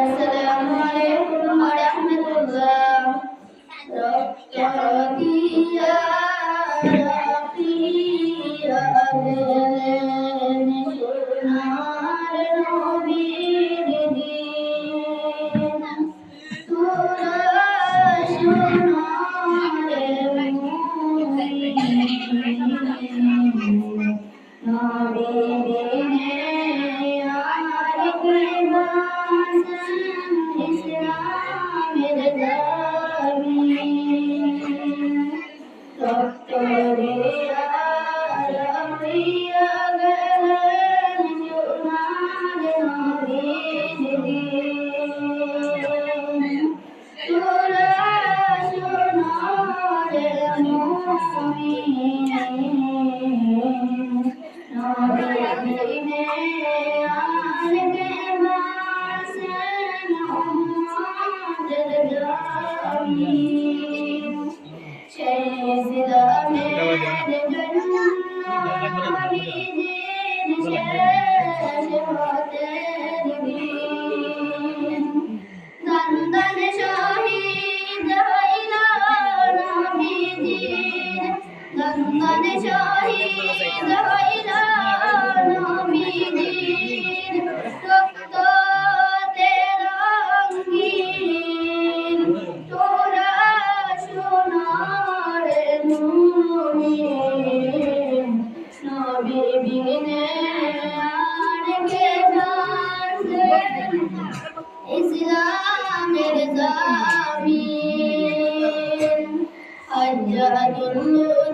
আসসালামু আলাইকুম ওয়া রাহমাতুল্লাহ। রক্তিয়া রাকিয়া গেলেন সোনার নবীর দিন। তোরা সোনার মুমিন, নবী বিনে আর কে বাঁচেন ইসলামের জমিন। রক্ত দিয়া রাখিয়া গেলেন সোনার নবীর দিন। তোরা সোনার মুমিন, নবী বিনে আর কে বাঁচেন উম্মতের জমিন। সেই ইসলামের জন্য নবীজির শেষ হতের দিন। দান শহীদ হইল নবীজির, দান শহীদ হইল নবীজির। রক্ততে রঙিন তোরা সোনার মুমিন, নবী বিনে আর কে বাঁচেন ইসলামের জমিন। হযরতুল